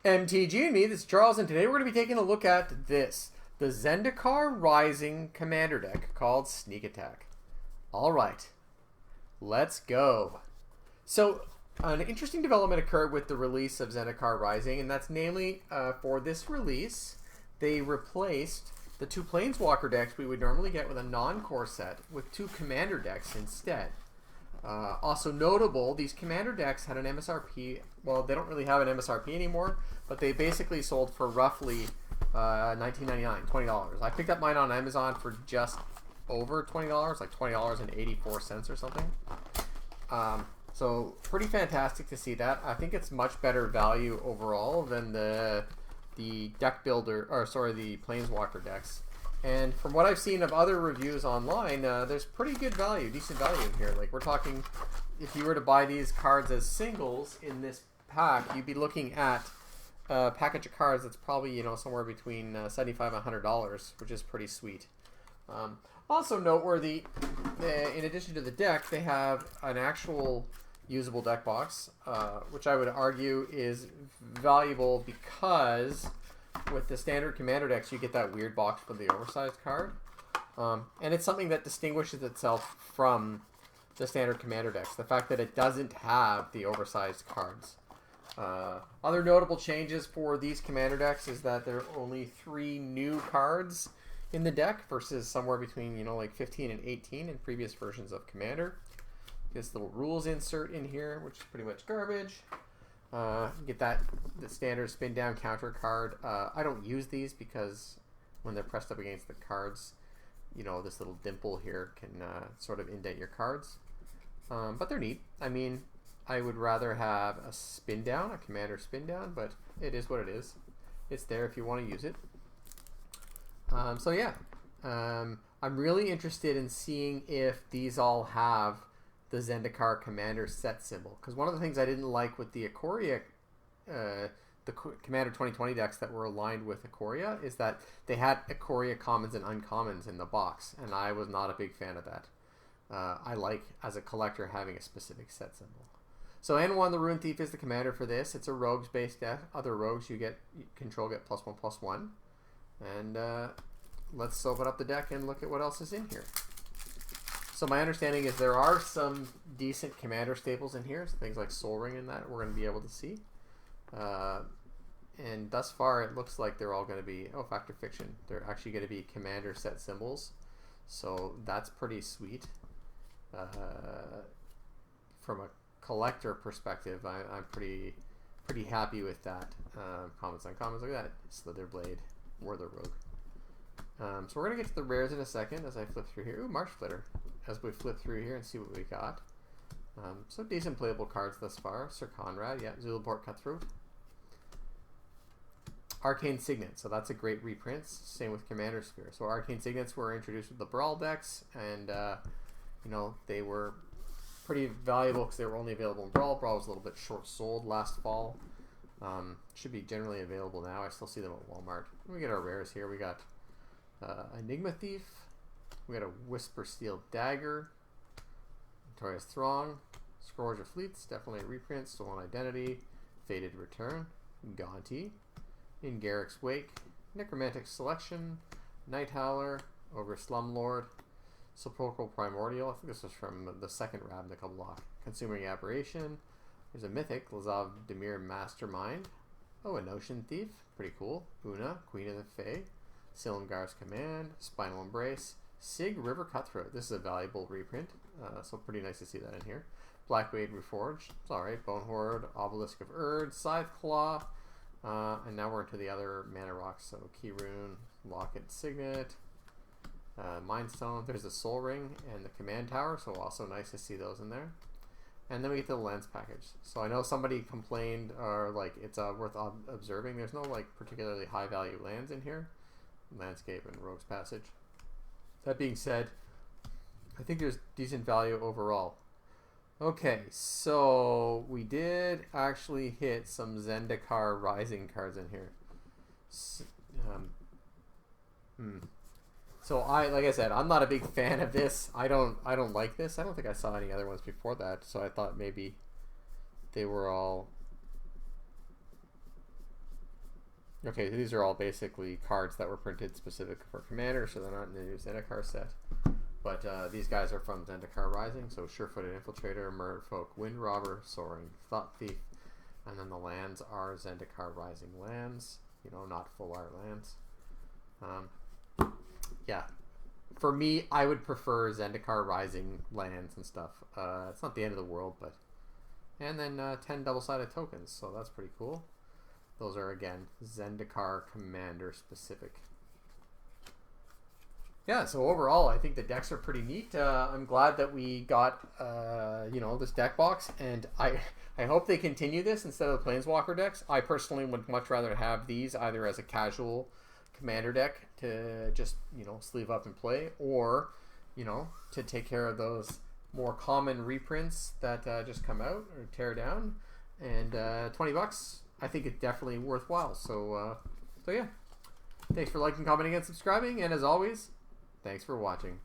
MTG and me, this is Charles, and today we're going to be taking a look at this. The Zendikar Rising commander deck called Sneak Attack. Alright, let's go. So, an interesting development occurred with the release of Zendikar Rising, and that's namely, for this release, they replaced the two planeswalker decks we would normally get with a non-core set with two commander decks instead. Also notable, these commander decks had an MSRP. Well, they don't really have an MSRP anymore, but they basically sold for roughly $19.99, $20. I picked up mine on Amazon for just over $20, like $20.84 or something. So pretty fantastic to see that. I think it's much better value overall than the deck builder, or sorry, the planeswalker decks. And from what I've seen of other reviews online, there's pretty good value, decent value in here. Like, we're talking, if you were to buy these cards as singles in this pack, you'd be looking at a package of cards that's probably, you know, somewhere between $75 and $100, which is pretty sweet. Also noteworthy, in addition to the deck, they have an actual usable deck box, which I would argue is valuable because with the standard commander decks, you get that weird box for the oversized card. And it's something that distinguishes itself from the standard commander decks. The fact that it doesn't have the oversized cards. Other notable changes for these commander decks is that there are only 3 new cards in the deck versus somewhere between, you know, like 15 and 18 in previous versions of Commander. This little rules insert in here, which is pretty much garbage. Get the standard spin down counter card. I don't use these because when they're pressed up against the cards, you know, this little dimple here can sort of indent your cards. But they're neat. I mean, I would rather have a spin down, a commander spin down, but it is what it is. It's there if you want to use it. So yeah, I'm really interested in seeing if these all have the Zendikar Commander set symbol, because one of the things I didn't like with the Ikoria, the Commander 2020 decks that were aligned with Ikoria, is that they had Ikoria commons and uncommons in the box, and I was not a big fan of that. I like, as a collector, having a specific set symbol. So N1, the Rune Thief, is the commander for this. It's a rogues based deck. Other rogues you control get +1/+1. And let's open up the deck and look at what else is in here. So my understanding is there are some decent commander staples in here, so things like Soul Ring and that we're going to be able to see. And thus far it looks like they're all going to be, oh, Fact or Fiction, they're actually going to be commander set symbols. So that's pretty sweet. From a collector perspective, I'm pretty happy with that. Comments on comments, look at that. Slitherblade, Werther Rogue. So we're going to get to the rares in a second as I flip through here. Ooh, Marsh Flitter. As we flip through here and see what we got. So decent playable cards thus far. Sir Conrad, yeah, Zulaport Cutthroat. Arcane Signet, so that's a great reprint. Same with Commander Sphere. So Arcane Signets were introduced with the Brawl decks, and you know, they were pretty valuable because they were only available in Brawl. Brawl was a little bit short-sold last fall. Should be generally available now. I still see them at Walmart. We get our rares here. We got Enigma Thief. We got a Whisper Steel Dagger. Notorious Throng. Scourge of Fleets, definitely a reprint. Stolen Identity. Faded Return. Gaunty. In Garrick's Wake. Necromantic Selection. Night Howler. Ogre Slumlord. Sepulchral Primordial. I think this was from the second Ravnica block. Consuming Aberration. There's a Mythic. Lazav Demir Mastermind. Oh, a Notion Thief. Pretty cool. Una. Queen of the Fae. Silumgar's Command. Spinal Embrace. Sig River Cutthroat. This is a valuable reprint, so pretty nice to see that in here. Blackblade Reforged. It's alright. Bone Horde. Obelisk of Erd. Scythe Claw. And now we're into the other mana rocks. So Key Rune, Locket Signet, Mind Stone. There's a Soul Ring and the Command Tower, so also nice to see those in there. And then we get to the lands package. So I know somebody complained, or like it's worth observing. There's no like particularly high value lands in here. Landscape and Rogue's Passage. That being said, I think there's decent value overall. Okay, so we did actually hit some Zendikar Rising cards in here. So like I said, I'm not a big fan of this. I don't like this. I don't think I saw any other ones before that, so I thought maybe they were all Okay, these are all basically cards that were printed specific for Commander, so they're not in the new Zendikar set. But these guys are from Zendikar Rising, so Sure-Footed Infiltrator, Merfolk, Wind Robber, Soaring Thought Thief, and then the lands are Zendikar Rising lands, you know, not full art lands. Yeah, for me, I would prefer Zendikar Rising lands and stuff. It's not the end of the world, but... And then 10 double-sided tokens, so that's pretty cool. Those are, again, Zendikar Commander specific. Yeah, so overall, I think the decks are pretty neat. I'm glad that we got, you know, this deck box, and I hope they continue this instead of the Planeswalker decks. I personally would much rather have these either as a casual Commander deck to just, you know, sleeve up and play, or, you know, to take care of those more common reprints that just come out or tear down. And $20, I think it's definitely worthwhile. So yeah, thanks for liking, commenting, and subscribing, and as always, thanks for watching.